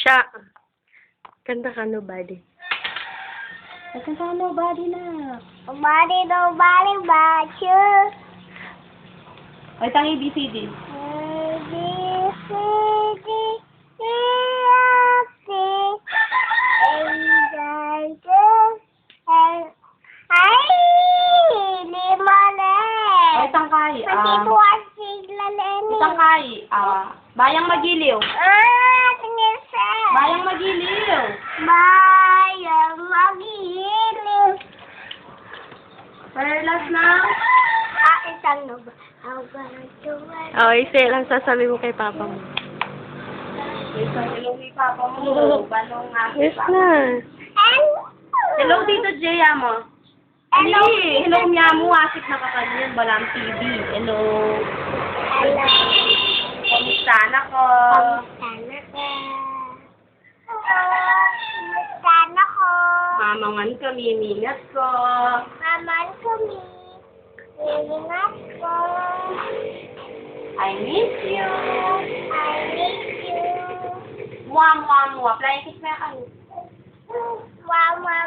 Siya. Kanta ka, nobody. Kanta ka, nobody na. Nobody but you. Ay, tang ABCD. A, B, C, D, E, F, G, H, I, J, L, ay, lima na eh. Ay, tangkay. Matituwa sila Lenny. Tangkay. Bayang Magiliw. Tingin sa. Bayang Magiliw. Bayang magiliw. Perlas na. Isang no ba? Ang gantuan. Okay, say lang sasabi mo kay papa mo. Isa, hello kay Papa mo. Balong nga. Yes na. Hello, Tito Jay, mo. Hello. Hello, Miyamu. Asik na kakanyan. Balang TV. Hello. Hello. Kamusta na ko? Kamusta na ka? Kamusta na ko? Mamangan kami, mingat ko. Maman kami. Ingat ko. I miss you. I miss you. Mua. Flying kiss na kayo. Mama.